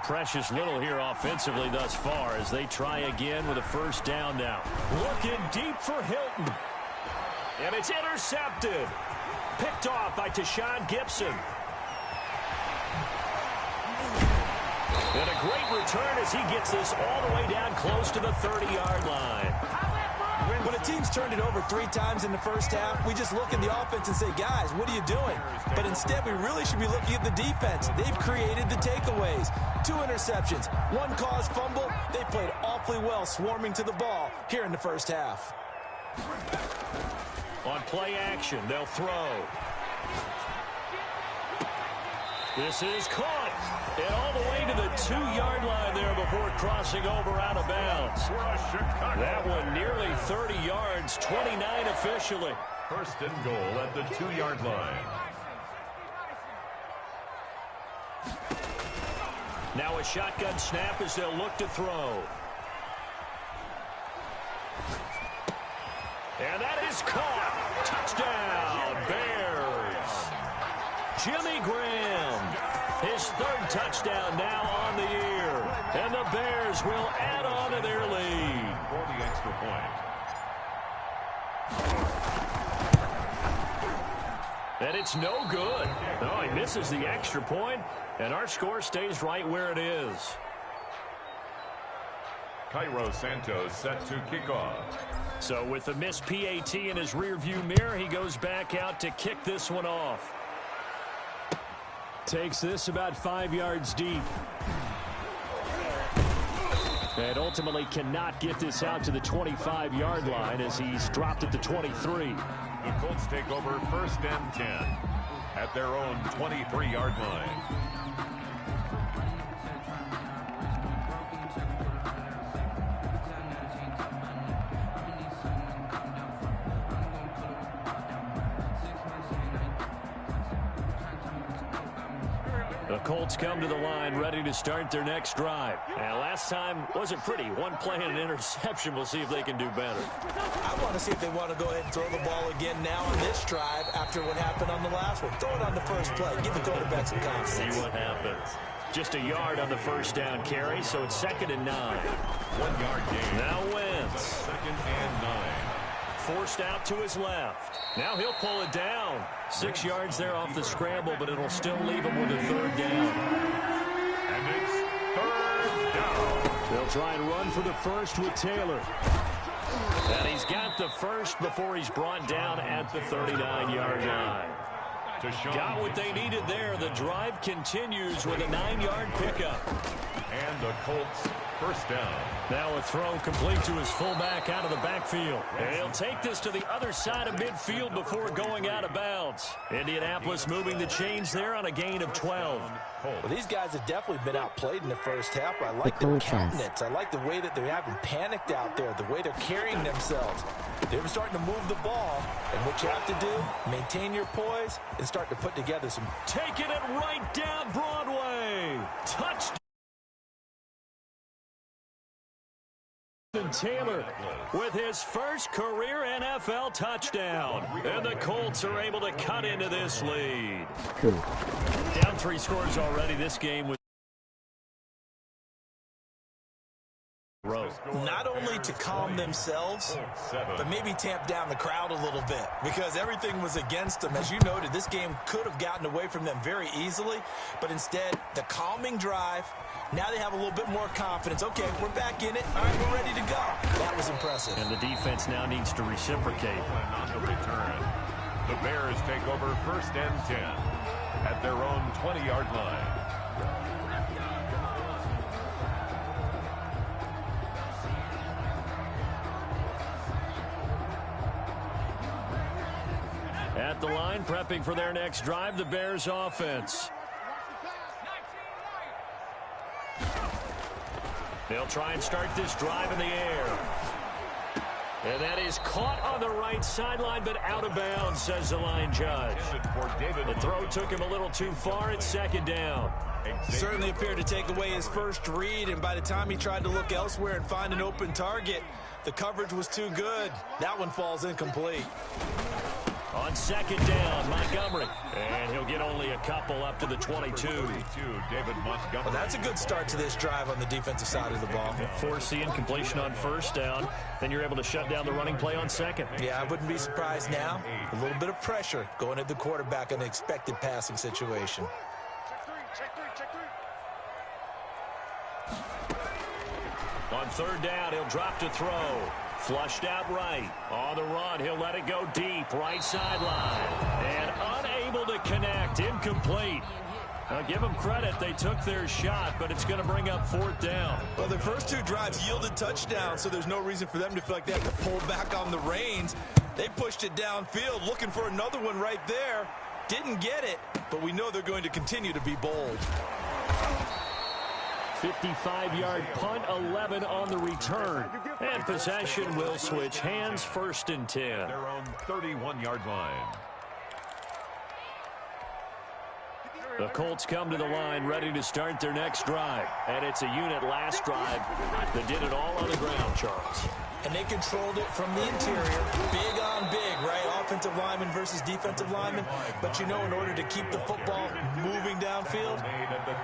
precious little here offensively thus far as they try again with a first down now. Looking deep for Hilton. And it's intercepted. Picked off by Tashawn Gibson. And a great return as he gets this all the way down close to the 30-yard line. When a team's turned it over 3 times in the first half, we just look at the offense and say, guys, what are you doing? But instead, we really should be looking at the defense. They've created the takeaways. 2 interceptions, 1 caused fumble. They played awfully well swarming to the ball here in the first half. On play action, they'll throw. This is caught. And all the way to the 2-yard line there before crossing over out of bounds. That one nearly 30 yards, 29 officially. First and goal at the 2-yard line. Now a shotgun snap as they'll look to throw. And that is caught. Touchdown, Bears. Jimmy Graham. His 3rd touchdown now on the year. And the Bears will add on to their lead. For the extra point. And it's no good. No, he misses the extra point, and our score stays right where it is. Cairo Santos set to kick off. So with the missed PAT in his rearview mirror, he goes back out to kick this one off. Takes this about 5 yards deep. And ultimately cannot get this out to the 25-yard line as he's dropped at the 23. The Colts take over first and 10 at their own 23-yard line. The Colts come to the line ready to start their next drive. And last time wasn't pretty. 1 play and an interception. We'll see if they can do better. I want to see if they want to go ahead and throw the ball again now on this drive after what happened on the last one. Throw it on the first play. Give the quarterback some confidence. See what happens. Just a yard on the first down carry, so it's 2nd and 9. 1 yard gain. Now Wentz. 2nd and 9. Forced out to his left. Now he'll pull it down. 6 yards there off the scramble, but it'll still leave him with a 3rd down. And it's 3rd down. They'll try and run for the first with Taylor. And he's got the first before he's brought down at the 39-yard line. Got what they needed there. The drive continues with a 9-yard pickup. And the Colts first down. Now a throw complete to his fullback out of the backfield. And he'll take this to the other side of midfield before going out of bounds. Indianapolis moving the chains there on a gain of 12. Well, these guys have definitely been outplayed in the first half. I like their countenance. I like the way that they haven't panicked out there, the way they're carrying themselves. They're starting to move the ball. And what you have to do, maintain your poise and start to put together some. Taking it right down Broadway. Touchdown. Taylor with his first career NFL touchdown. And the Colts are able to cut into this lead. Down 3 scores already. This game was not only to calm themselves, but maybe tamp down the crowd a little bit because everything was against them. As you noted, this game could have gotten away from them very easily, but instead, the calming drive, now they have a little bit more confidence. Okay, we're back in it. All right, we're ready to go. That was impressive. And the defense now needs to reciprocate. On the return, the Bears take over first and 10 at their own 20-yard line. At the line, prepping for their next drive, the Bears offense. They'll try and start this drive in the air. And that is caught on the right sideline, but out of bounds, says the line judge. The throw took him a little too far. It's 2nd down. Certainly appeared to take away his first read, and by the time he tried to look elsewhere and find an open target, the coverage was too good. That one falls incomplete. On second down, Montgomery. And he'll get only a couple up to the 22. David Montgomery. Well, that's a good start to this drive on the defensive side of the ball. Force the incompletion on first down. Then you're able to shut down the running play on second. Yeah, I wouldn't be surprised now. A little bit of pressure going at the quarterback in an expected passing situation. On third down, he'll drop to throw. Flushed out right. On the run, he'll let it go deep. Right sideline. And unable to connect. Incomplete. Now, give them credit. They took their shot, but it's going to bring up fourth down. Well, their first two drives yielded touchdowns, so there's no reason for them to feel like they have to pull back on the reins. They pushed it downfield, looking for another one right there. Didn't get it, but we know they're going to continue to be bold. 55-yard punt, 11 on the return. And possession will switch hands, first and 10. Their own 31-yard line. The Colts come to the line ready to start their next drive. And it's a unit last drive that did it all on the ground, Charles. And they controlled it from the interior. Big on big, right? Offensive lineman versus defensive lineman. But you know, in order to keep the football moving downfield,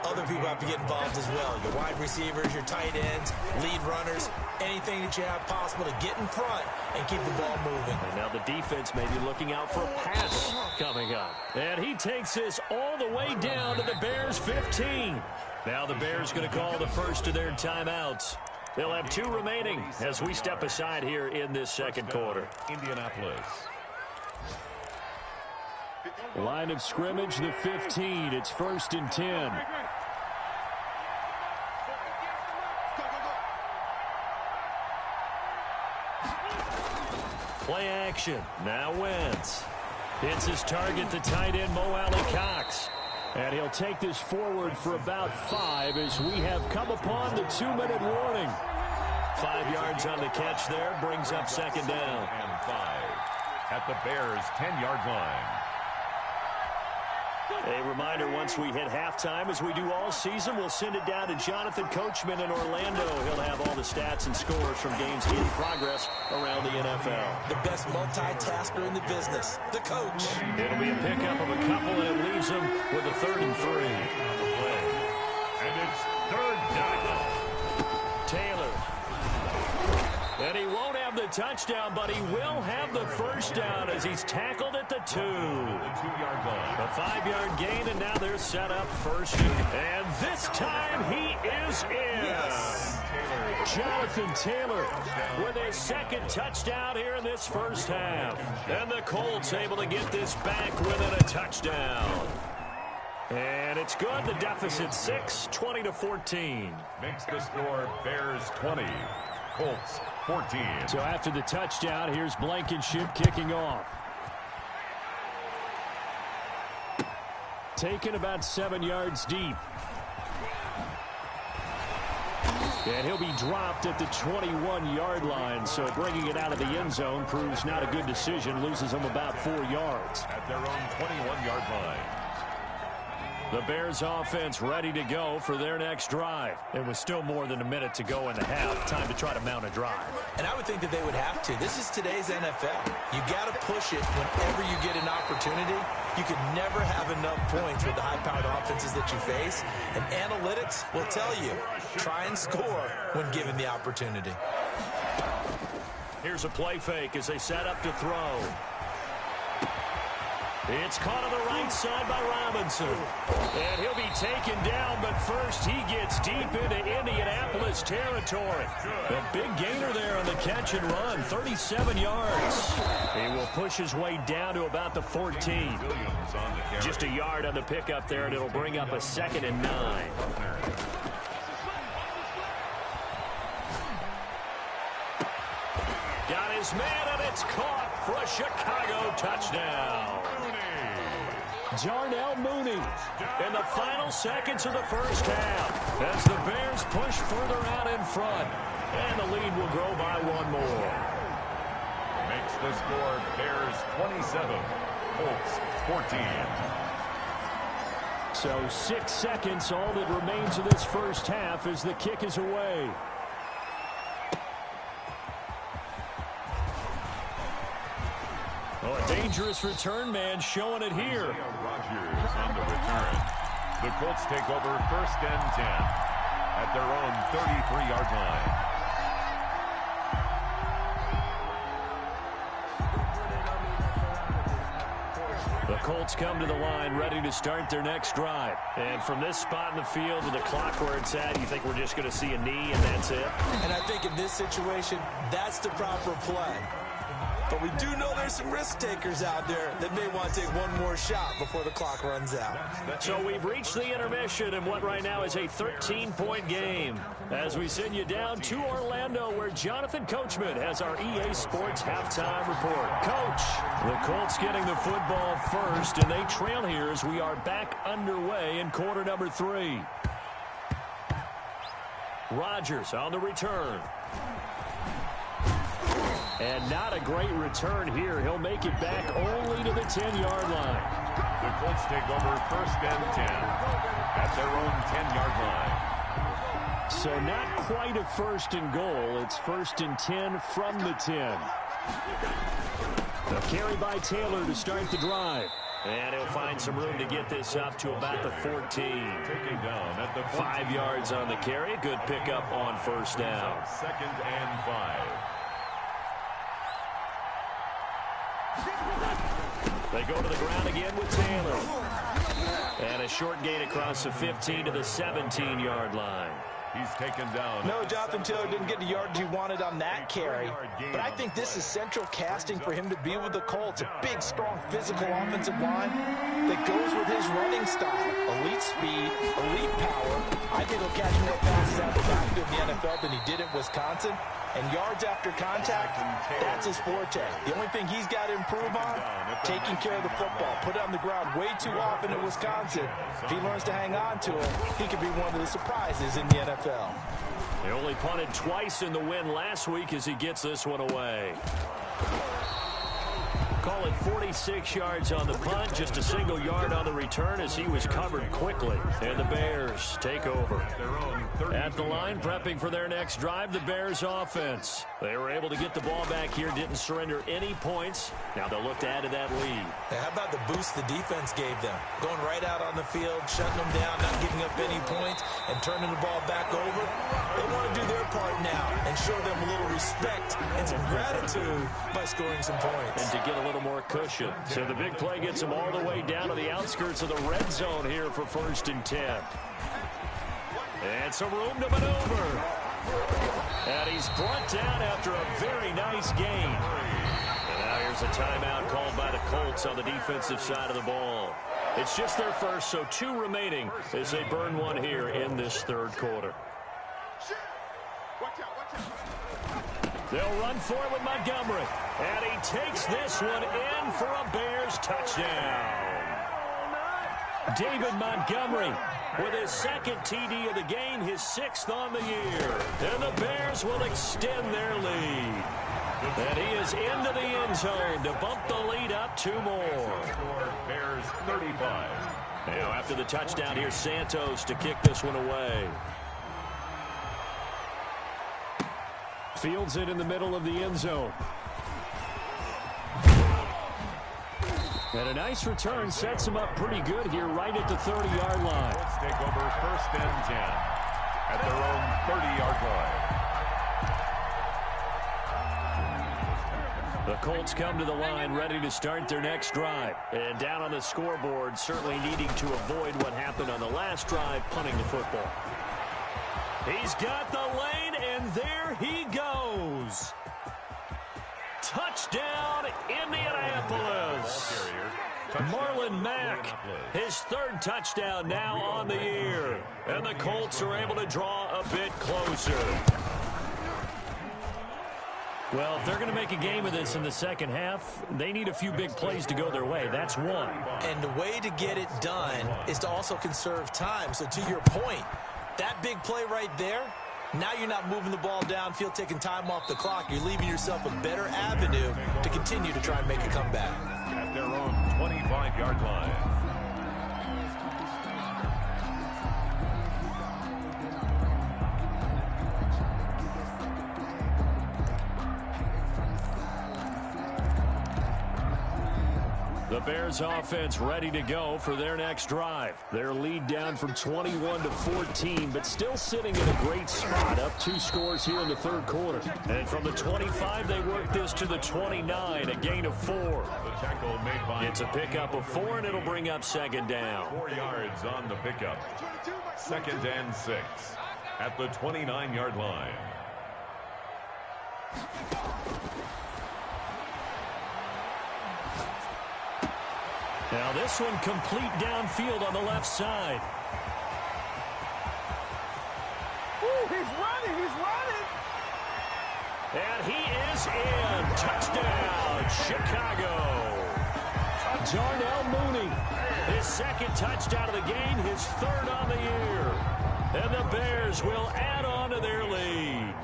other people have to get involved as well. Your wide receivers, your tight ends, lead runners, anything that you have possible to get in front and keep the ball moving. And now the defense may be looking out for a pass coming up. And he takes this all the way down to the Bears' 15. Now the Bears going to call the first of their timeouts. They'll have two remaining as we step aside here in this second quarter. Indianapolis. Line of scrimmage, the 15. It's first and 10. Play action. Now Wentz. Hits his target, the tight end, Mo Alley-Cox. And he'll take this forward for about 5 as we have come upon the 2-minute warning. 5 yards on the catch there, brings up second down. And 5 at the Bears' 10-yard line. A reminder, once we hit halftime, as we do all season, we'll send it down to Jonathan Coachman in Orlando. He'll have all the stats and scores from games in progress around the NFL. The best multitasker in the business, the coach. It'll be a pickup of a couple, and it leaves them with a 3rd and 3. And it's third down. Taylor. And he won't have the touchdown, but he will have the first down as he's tackled at the 2. The 2-yard line. A 5-yard gain, and now they're set up first. And this time he is in. Yes. Jonathan Taylor with his second touchdown here in this first half. And the Colts able to get this back within a touchdown. And it's good. The deficit 6, 20-14. Makes the score Bears 20, Colts 14. So after the touchdown, here's Blankenship kicking off. Taken about 7 yards deep. And he'll be dropped at the 21-yard line, so bringing it out of the end zone proves not a good decision, loses him about 4 yards. At their own 21-yard line. The Bears offense ready to go for their next drive. It was still more than a minute to go in the half. Time to try to mount a drive. And I would think that they would have to. This is today's NFL. You got to push it whenever you get an opportunity. You can never have enough points with the high-powered offenses that you face. And analytics will tell you, try and score when given the opportunity. Here's a play fake as they set up to throw. It's caught on the right side by Robinson. And he'll be taken down, but first he gets deep into Indianapolis territory. A big gainer there on the catch and run, 37 yards. He will push his way down to about the 14. Just a yard on the pickup there, and it'll bring up a 2nd and 9. Got his man, and it's caught for a Chicago touchdown. Darnell Mooney in the final seconds of the first half as the Bears push further out in front. And the lead will grow by 1 more. Makes the score Bears 27, Colts 14. So 6 seconds, all that remains of this first half as the kick is away. Oh, a dangerous return man showing it here. Rodgers on the return. The Colts take over 1st and 10 at their own 33-yard line. The Colts come to the line ready to start their next drive. And from this spot in the field with the clock where it's at, you think we're just going to see a knee and that's it? And I think in this situation, that's the proper play. But we do know there's some risk takers out there that may want to take one more shot before the clock runs out. So we've reached the intermission in what right now is a 13-point game. As we send you down to Orlando, where Jonathan Coachman has our EA Sports halftime report. Coach, the Colts getting the football first, and they trail here as we are back underway in quarter number 3. Rodgers on the return. And not a great return here. He'll make it back only to the 10-yard line. The Colts take over 1st and 10 at their own 10-yard line. So not quite a 1st and goal. It's 1st and 10 from the 10. A carry by Taylor to start the drive. And he'll find some room to get this up to about the 14. Taking down at the 5 yards on the carry. Good pickup on 1st down. 2nd and 5. They go to the ground again with Taylor. And a short gain across the 15 to the 17-yard line. He's taken down. No, Jonathan Taylor didn't get the yardage he wanted on that carry. But I think this is central casting for him to be with the Colts. A big, strong, physical offensive line that goes with his running style. Elite speed, elite power. I think he'll catch more passes out of the backfield in the NFL than he did at Wisconsin. And yards after contact, that's his forte. The only thing he's got to improve on, taking care of the football. Put it on the ground way too often at Wisconsin. If he learns to hang on to it, he could be one of the surprises in the NFL. He only punted twice in the win last week as he gets this one away. Call it 46 yards on the punt, just a single yard on the return as he was covered quickly. And the Bears take over. At the line, prepping for their next drive, the Bears offense. They were able to get the ball back here, didn't surrender any points. Now they'll look to add to that lead. How about the boost the defense gave them? Going right out on the field, shutting them down, not giving up any points, and turning the ball back over. They want to do their part now and show them a little respect and some gratitude by scoring some points. And to get a little more cushion. So the big play gets them all the way down to the outskirts of the red zone here for 1st and 10. And some room to maneuver. And he's brought down after a very nice gain. And now here's a timeout called by the Colts on the defensive side of the ball. It's just their first, so 2 remaining as they burn one here in this 3rd quarter. They'll run for it with Montgomery. And he takes this one in for a Bears touchdown. David Montgomery with his 2nd TD of the game, his 6th on the year. And the Bears will extend their lead. And he is into the end zone to bump the lead up 2 more. Bears 35. Now after the touchdown, here's Santos to kick this one away. Fields it in the middle of the end zone. And a nice return sets him up pretty good here right at the 30-yard line. Let's take over 1st and 10 at their own 30-yard line. The Colts come to the line ready to start their next drive. And down on the scoreboard, certainly needing to avoid what happened on the last drive, punting the football. He's got the lane, and there he goes. Touchdown, Indianapolis. Marlon Mack, his 3rd touchdown now on the year. And the Colts are able to draw a bit closer. Well, if they're going to make a game of this in the second half, they need a few big plays to go their way. That's one. And the way to get it done is to also conserve time. So to your point, that big play right there, now you're not moving the ball downfield, taking time off the clock. You're leaving yourself a better avenue to continue to try and make a comeback. At their own 25-yard line. The Bears offense ready to go for their next drive. Their lead down from 21 to 14, but still sitting in a great spot, up 2 scores here in the third quarter. And from the 25, they work this to the 29, a gain of 4. The tackle made by It's a pickup of 4, and it'll bring up second down. 4 yards on the pickup. 2nd and 6 at the 29-yard line. Now this one complete downfield on the left side. Ooh, he's running, he's running. And he is in. Touchdown, Chicago. Darnell Mooney, his 2nd touchdown of the game, his 3rd on the year. And the Bears will add on to their lead.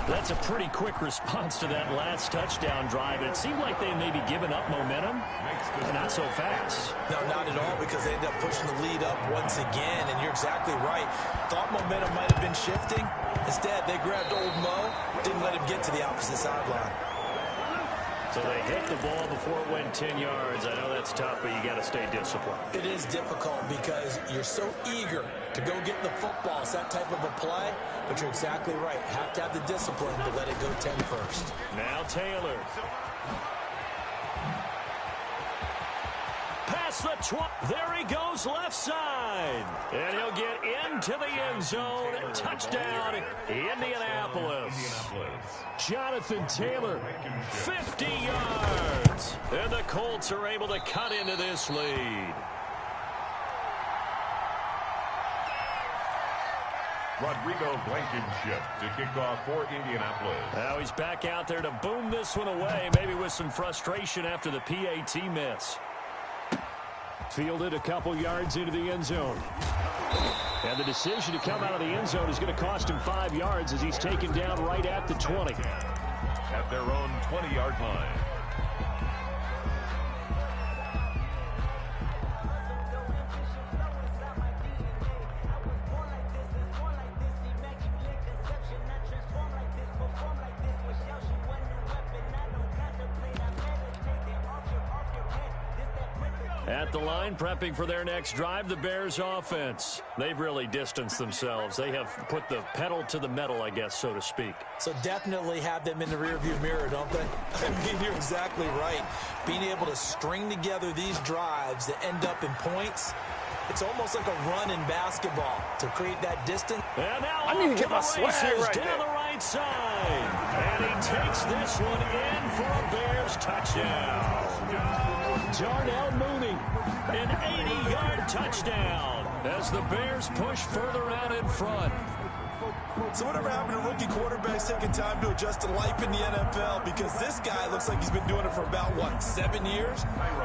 That's a pretty quick response to that last touchdown drive. It seemed like they maybe given up momentum. Not so fast. No, not at all, because they ended up pushing the lead up once again, and you're exactly right. Thought momentum might have been shifting. Instead, they grabbed old Mo, didn't let him get to the opposite sideline. So they hit the ball before it went 10 yards. I know that's tough, but you got to stay disciplined. It is difficult because you're so eager to go get the football. It's that type of a play, but you're exactly right. Have to have the discipline to let it go 10 first. Now Taylor. Pass the 20. There he goes left side. And he'll get into the end zone. Touchdown, Indianapolis. Jonathan Taylor, 50 yards. And the Colts are able to cut into this lead. Rodrigo Blankenship to kick off for Indianapolis. Now he's back out there to boom this one away, maybe with some frustration after the PAT miss. Fielded a couple yards into the end zone. And the decision to come out of the end zone is going to cost him 5 yards as he's taken down right at the 20. At their own 20-yard line. At the line, prepping for their next drive, the Bears offense. They've really distanced themselves. They have put the pedal to the metal, I guess, so to speak. So definitely have them in the rearview mirror, don't they? I mean, you're exactly right. Being able to string together these drives that end up in points, it's almost like a run in basketball to create that distance. And now I need to get my swag right down there. the right side. And he takes this one in for a Bears touchdown. Darnell Mooney, an 80-yard touchdown as the Bears push further out in front. So whatever happened to rookie quarterbacks taking time to adjust to life in the NFL? Because this guy looks like he's been doing it for about, what, 7 years?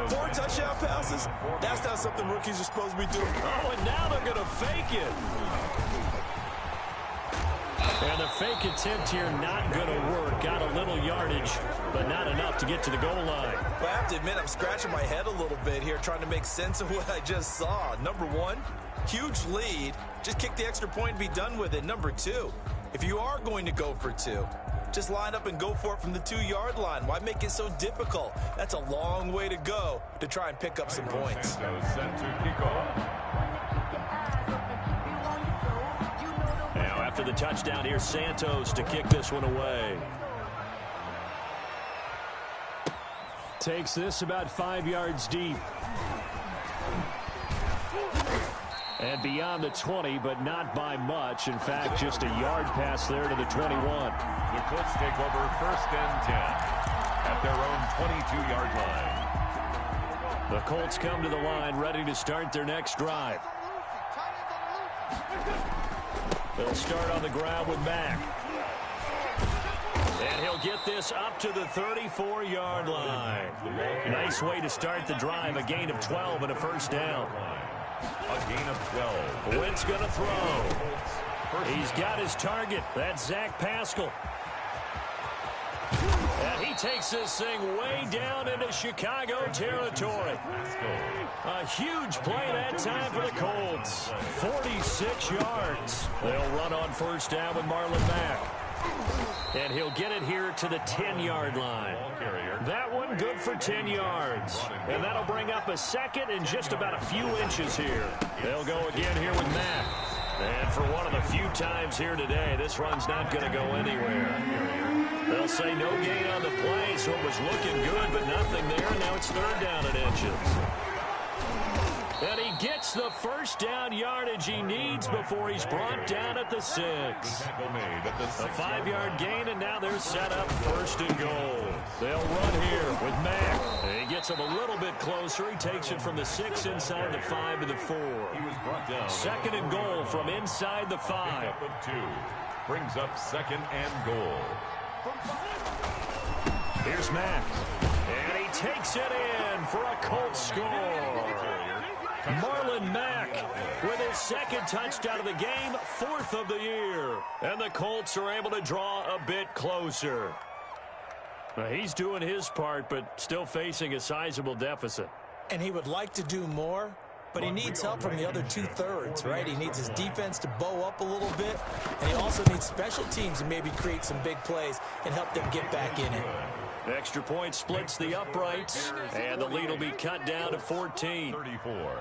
4 touchdown passes? That's not something rookies are supposed to be doing. Oh, and now they're going to fake it. And the fake attempt here not going to work. Got a little yardage, but not enough to get to the goal line. Well, I have to admit, I'm scratching my head a little bit here trying to make sense of what I just saw. Number one, huge lead. Just kick the extra point and be done with it. Number two, if you are going to go for 2, just line up and go for it from the 2-yard line. Why make it so difficult? That's a long way to go to try and pick up some points. Set to kick off. Now after the touchdown, here's Santos to kick this one away. Takes this about 5 yards deep. And beyond the 20, but not by much. In fact, just a yard pass there to the 21. The Colts take over 1st and 10 at their own 22-yard line. The Colts come to the line, ready to start their next drive. They'll start on the ground with Mack. And he'll get this up to the 34-yard line. Nice way to start the drive, a gain of 12 and a 1st down. A gain of 12. Wentz going to throw. He's got his target. That's Zach Pascal. And he takes this thing way down into Chicago territory. A huge play that time for the Colts. 46 yards. They'll run on 1st down with Marlon Mack. And he'll get it here to the 10-yard line. That one good for 10 yards. And that'll bring up a second and just about a few inches here. They'll go again here with Matt. And for one of the few times here today, this run's not going to go anywhere. They'll say no gain on the play, so it was looking good, but nothing there. And now it's third down and inches. And he gets the first down yardage he needs before he's brought down at the 6. A 5-yard gain, and now they're set up first and goal. They'll run here with Mack. And he gets him a little bit closer. He takes it from the 6 inside the 5 to the 4. Second and goal from inside the 5. Brings up second and goal. Here's Mack. And he takes it in for a Colts score. Marlon Mack with his second touchdown of the game, 4th of the year. And the Colts are able to draw a bit closer. He's doing his part, but still facing a sizable deficit. And he would like to do more, but he needs help from the other 2/3, right? He needs his defense to bow up a little bit, and he also needs special teams to maybe create some big plays and help them get back in it. Extra point splits the uprights, and the lead will be cut down to 14. 34.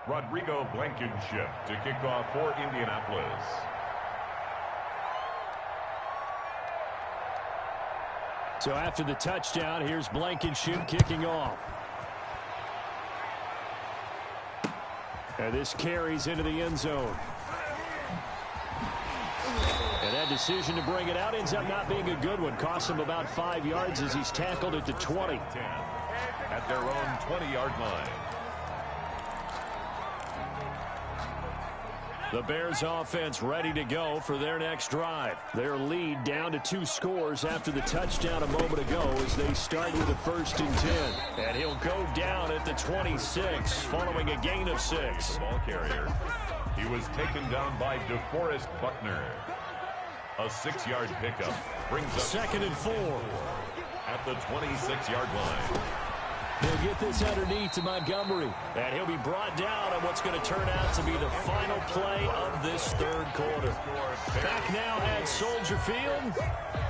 Rodrigo Blankenship to kick off for Indianapolis. So after the touchdown, here's Blankenship kicking off. And this carries into the end zone. And that decision to bring it out ends up not being a good one. Costs him about 5 yards as he's tackled at the 20. 10 at their own 20-yard line. The Bears offense ready to go for their next drive. Their lead down to 2 scores after the touchdown a moment ago as they start with a 1st and 10. And he'll go down at the 26 following a gain of 6. Ball carrier. He was taken down by DeForest Buckner. A 6-yard pickup brings up 2nd and 4 at the 26-yard line. He'll get this underneath to Montgomery. And he'll be brought down on what's going to turn out to be the final play of this 3rd quarter. Back now at Soldier Field.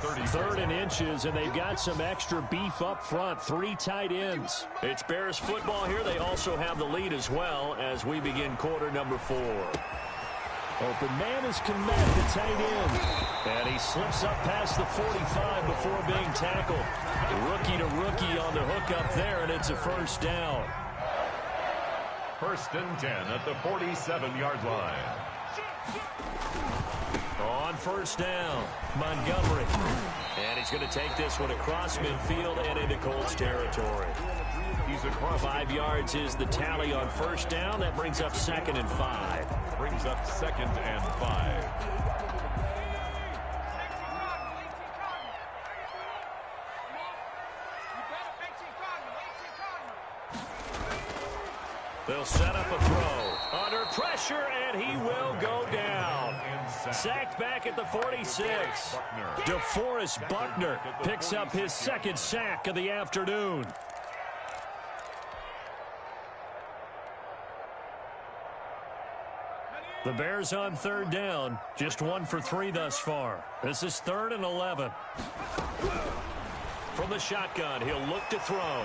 3rd and inches, and they've got some extra beef up front. 3 tight ends. It's Bears football here. They also have the lead as well as we begin quarter number 4. Open man is Komet, the tight end. And he slips up past the 45 before being tackled. Rookie to rookie on the hook up there, and it's a 1st down. 1st and 10 at the 47-yard line. On 1st down, Montgomery. And he's going to take this one across midfield and into Colts territory. He's across. 5 yards is the tally on 1st down. That brings up 2nd and 5. Brings up 2nd and 5. They'll set up a throw. Under pressure, and he will go down. Sacked back at the 46. DeForest Buckner picks up his 2nd sack of the afternoon. The Bears on 3rd down. Just 1 for 3 thus far. This is 3rd and 11. From the shotgun, he'll look to throw.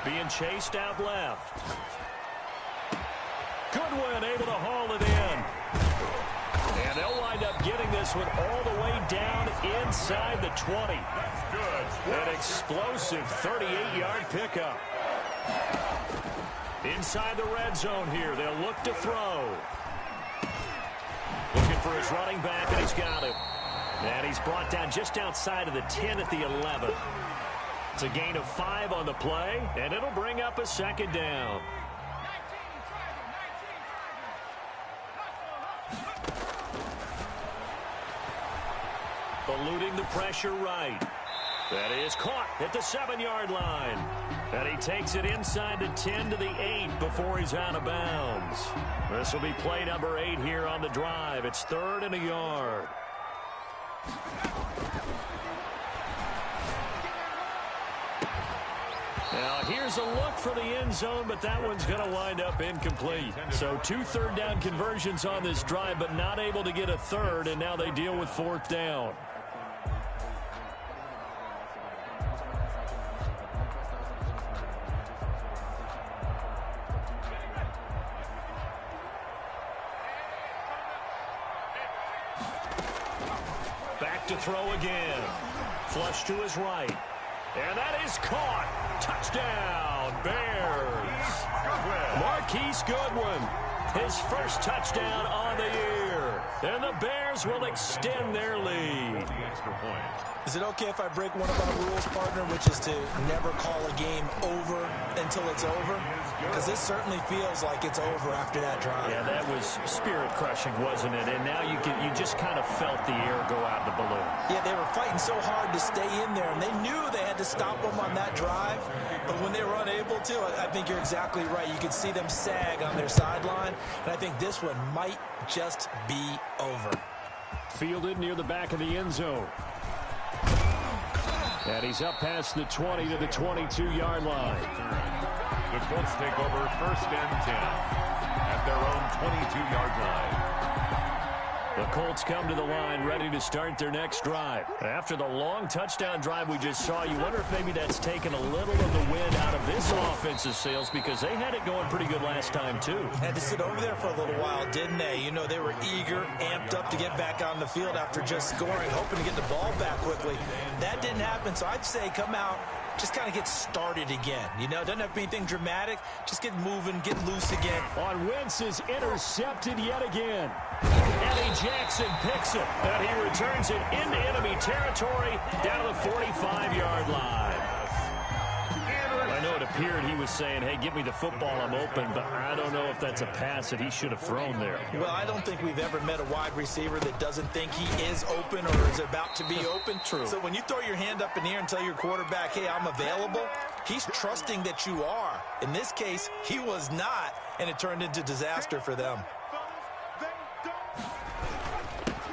Being chased out left. Goodwin able to haul it in. And they'll wind up getting this one all the way down inside the 20. That's good. An explosive 38-yard pickup. Inside the red zone here, they'll look to throw. Looking for his running back, and he's got him. And he's brought down just outside of the 10 at the 11. It's a gain of 5 on the play, and it'll bring up a 2nd down. Eluding the pressure right. That is caught at the 7-yard line. And he takes it inside the 10 to the 8 before he's out of bounds. This will be play number 8 here on the drive. It's 3rd and a yard. Now, here's a look for the end zone, but that one's going to wind up incomplete. So 2 third-down conversions on this drive, but not able to get a third, and now they deal with 4th down. Back to throw again. Flush to his right. And that is caught. Touchdown, Bears. Marquise Goodwin, his first touchdown on the year. And the Bears will extend their lead. Is it okay if I break one of our rules, partner, which is to never call a game over until it's over? Because this certainly feels like it's over after that drive. Yeah, that was spirit-crushing, wasn't it? And now you just kind of felt the air go out of the balloon. Yeah, they were fighting so hard to stay in there, and they knew they had to stop them on that drive. But when they were unable to, I think you're exactly right. You could see them sag on their sideline, and I think this one might just be over. Fielded near the back of the end zone. And he's up past the 20 to the 22-yard line. The Colts take over 1st and 10 at their own 22-yard line. The Colts come to the line ready to start their next drive. After the long touchdown drive we just saw, you wonder if maybe that's taken a little of the wind out of this offensive sails, because they had it going pretty good last time too. Had to sit over there for a little while, didn't they? You know, they were eager, amped up to get back on the field after just scoring, hoping to get the ball back quickly. That didn't happen, so I'd say come out, just kind of get started again. You know, doesn't have to be anything dramatic. Just get moving, get loose again. On Wentz is intercepted yet again. Eddie Jackson picks it, and he returns it into enemy territory down to the 45-yard line. I know it appeared he was saying, hey, give me the football, I'm open, but I don't know if that's a pass that he should have thrown there. Well, I don't think we've ever met a wide receiver that doesn't think he is open or is about to be open. True. So when you throw your hand up in the air and tell your quarterback, hey, I'm available, he's trusting that you are. In this case, he was not, and it turned into disaster for them.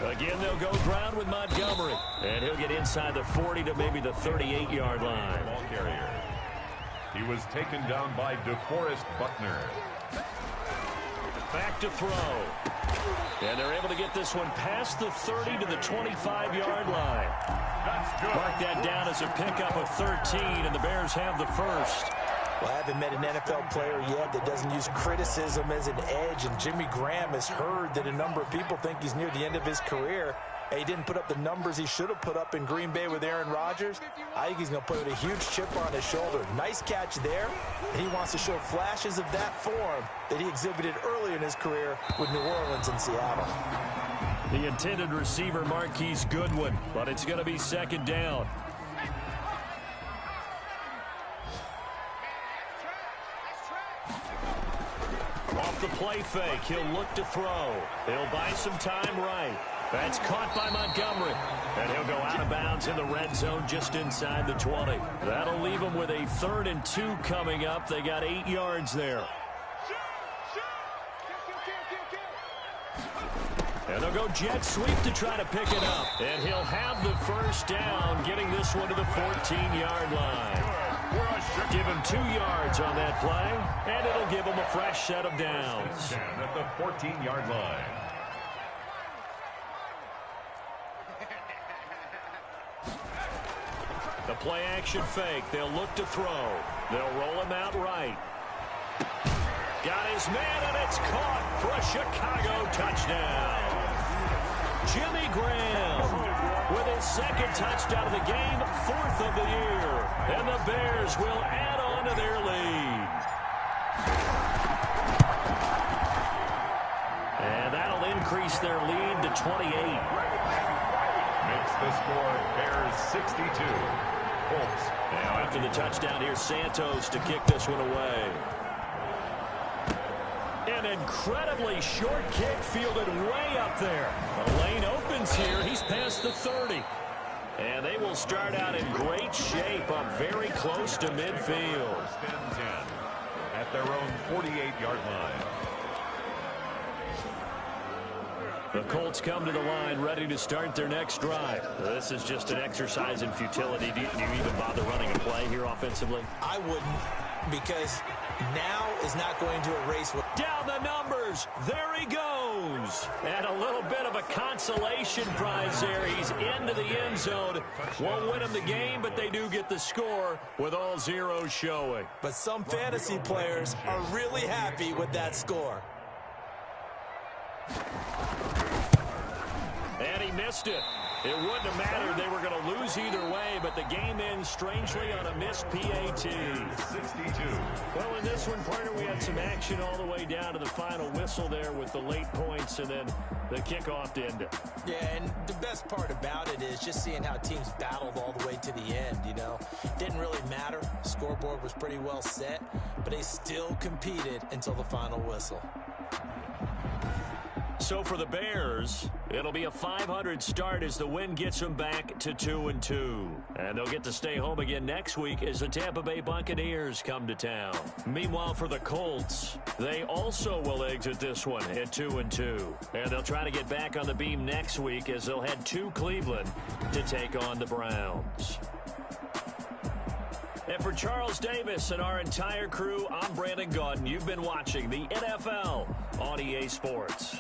Again, they'll go ground with Montgomery, and he'll get inside the 40 to maybe the 38-yard line. Ball carrier. He was taken down by DeForest Buckner. Back to throw. And they're able to get this one past the 30 to the 25-yard line. That's good. Mark that down as a pickup of 13, and the Bears have the first. Well, I haven't met an NFL player yet that doesn't use criticism as an edge, and Jimmy Graham has heard that a number of people think he's near the end of his career. He didn't put up the numbers he should have put up in Green Bay with Aaron Rodgers. I think he's going to put a huge chip on his shoulder. Nice catch there. And he wants to show flashes of that form that he exhibited early in his career with New Orleans and Seattle. The intended receiver, Marquise Goodwin, but it's going to be 2nd down. Off the play fake, he'll look to throw. He'll buy some time right. That's caught by Montgomery. And he'll go out of bounds in the red zone just inside the 20. That'll leave him with a 3rd and 2 coming up. They got 8 yards there. And they'll go jet sweep to try to pick it up. And he'll have the first down, getting this one to the 14-yard line. Give him 2 yards on that play, and it'll give him a fresh set of downs. At the 14-yard line. The play action fake. They'll look to throw. They'll roll him out right. Got his man, and it's caught for a Chicago touchdown. Jimmy Graham with his 2nd touchdown of the game, 4th of the year. And the Bears will add on to their lead. And that'll increase their lead to 28. Makes the score Bears 62. Colts. Now after the touchdown, here's Santos to kick this one away. An incredibly short kick fielded way up there. The lane opens here. He's past the 30. And they will start out in great shape up very close to midfield. 1st and 10 at their own 48-yard line. The Colts come to the line ready to start their next drive. This is just an exercise in futility. Do you even bother running a play here offensively? I wouldn't, because now is not going to erase what... Down the numbers. There he goes. And a little bit of a consolation prize there. He's into the end zone. Won't win him the game, but they do get the score with all zeros showing. But some fantasy players are really happy with that score. And he missed it. It wouldn't have mattered. They were going to lose either way, but the game ends strangely on a missed PAT. 62. Well, in this one, partner, we had some action all the way down to the final whistle there with the late points and then the kickoff to end it. Yeah, and the best part about it is just seeing how teams battled all the way to the end, you know. Didn't really matter. The scoreboard was pretty well set, but they still competed until the final whistle. So for the Bears, it'll be a .500 start as the win gets them back to 2-2. And they'll get to stay home again next week as the Tampa Bay Buccaneers come to town. Meanwhile, for the Colts, they also will exit this one at 2-2. And they'll try to get back on the beam next week as they'll head to Cleveland to take on the Browns. And for Charles Davis and our entire crew, I'm Brandon Gaudin. You've been watching the NFL on EA Sports.